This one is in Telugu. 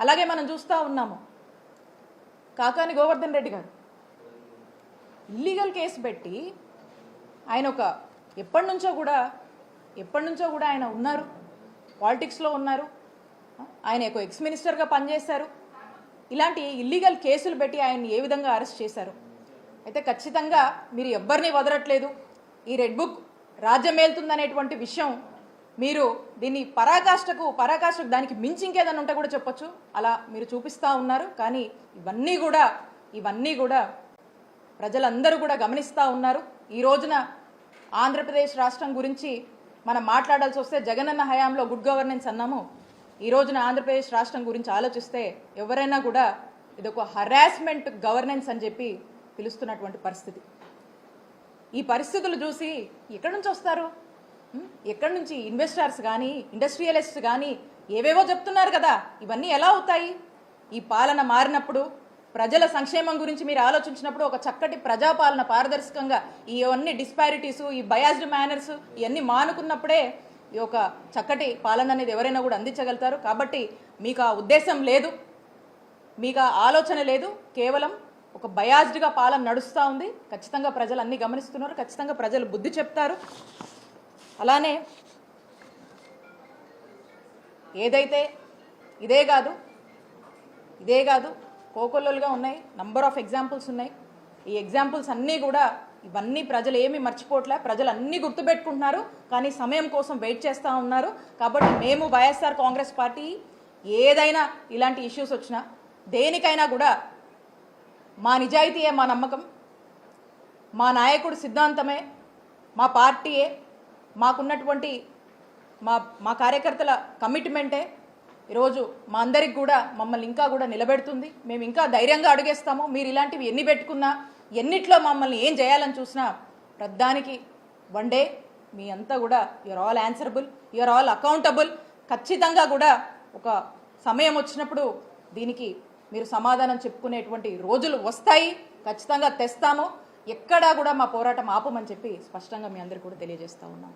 అలాగే మనం చూస్తూ ఉన్నాము కాకాని గోవర్ధన్ రెడ్డి గారు ఇల్లీగల్ కేసు పెట్టి ఆయన ఒక ఎప్పటి నుంచో కూడా ఆయన ఉన్నారు, పాలిటిక్స్లో ఉన్నారు, ఆయన ఒక ఎక్స్ మినిస్టర్గా పనిచేశారు. ఇలాంటి ఇల్లీగల్ కేసులు పెట్టి ఆయన్ని ఏ విధంగా అరెస్ట్ చేశారు? అయితే ఖచ్చితంగా మీరు ఎవ్వరిని వదలట్లేదు. ఈ రెడ్ బుక్ రాజ్యమేలుతుందనేటువంటి విషయం మీరు దీన్ని పరాకాష్ఠకు దానికి మించి ఇంకేదన్నా ఉంటే కూడా చెప్పొచ్చు, అలా మీరు చూపిస్తూ ఉన్నారు. కానీ ఇవన్నీ కూడా ప్రజలందరూ కూడా గమనిస్తూ ఉన్నారు. ఈ రోజున ఆంధ్రప్రదేశ్ రాష్ట్రం గురించి మనం మాట్లాడాల్సి వస్తే జగనన్న హయాంలో గుడ్ గవర్నెన్స్ అన్నాము. ఈ రోజున ఆంధ్రప్రదేశ్ రాష్ట్రం గురించి ఆలోచిస్తే ఎవరైనా కూడా ఇదొక హరాస్మెంట్ గవర్నెన్స్ అని చెప్పి పిలుస్తున్నటువంటి పరిస్థితి. ఈ పరిస్థితులు చూసి ఎక్కడి నుంచి వస్తారు? ఎక్కడి నుంచి ఇన్వెస్టర్స్ కానీ ఇండస్ట్రియలిస్ట్ కానీ ఏవేవో చెప్తున్నారు కదా, ఇవన్నీ ఎలా అవుతాయి? ఈ పాలన మారినప్పుడు ప్రజల సంక్షేమం గురించి మీరు ఆలోచించినప్పుడు ఒక చక్కటి ప్రజాపాలన పారదర్శకంగా ఇవన్నీ డిస్పారిటీసు, ఈ బయాస్డ్ మేనర్స్ ఇవన్నీ మానుకున్నప్పుడే ఈ ఒక చక్కటి పాలన అనేది ఎవరైనా కూడా అందించగలుగుతారు. కాబట్టి మీకు ఆ ఉద్దేశం లేదు, మీకు ఆ ఆలోచన లేదు, కేవలం ఒక బయాస్డ్గా పాలన నడుస్తూ ఉంది. ఖచ్చితంగా ప్రజలు అన్నీ గమనిస్తున్నారు, ఖచ్చితంగా ప్రజలు బుద్ధి చెప్తారు. అలానే ఏదైతే ఇదే కాదు కోకొల్లలుగా ఉన్నాయి, నంబర్ ఆఫ్ ఎగ్జాంపుల్స్ ఉన్నాయి. ఈ ఎగ్జాంపుల్స్ అన్నీ కూడా ఇవన్నీ ప్రజలు ఏమీ మర్చిపోవట్లే, ప్రజలు అన్నీ గుర్తుపెట్టుకుంటున్నారు, కానీ సమయం కోసం వెయిట్ చేస్తూ ఉన్నారు. కాబట్టి మేము వైఎస్ఆర్ కాంగ్రెస్ పార్టీ ఏదైనా ఇలాంటి ఇష్యూస్ వచ్చినా దేనికైనా కూడా మా నిజాయితీయే మా నమ్మకం, మా నాయకుడి సిద్ధాంతమే, మా పార్టీయే, మాకున్నటువంటి మా కార్యకర్తల కమిట్మెంటే ఈరోజు మా అందరికి కూడా మమ్మల్ని ఇంకా కూడా నిలబెడుతుంది. మేము ఇంకా ధైర్యంగా అడుగేస్తాము. మీరు ఇలాంటివి ఎన్ని పెట్టుకున్నా, ఎన్నిట్లో మమ్మల్ని ఏం చేయాలని చూసినా ప్రధానికి వన్ డే మీ అంతా కూడా you're all answerable, you're all accountable. ఖచ్చితంగా కూడా ఒక సమయం వచ్చినప్పుడు దీనికి మీరు సమాధానం చెప్పుకునేటువంటి రోజులు వస్తాయి. ఖచ్చితంగా తెస్తాము. ఎక్కడా కూడా మా పోరాటం ఆపమని చెప్పి స్పష్టంగా మీ అందరికీ కూడా తెలియజేస్తూ ఉన్నాం.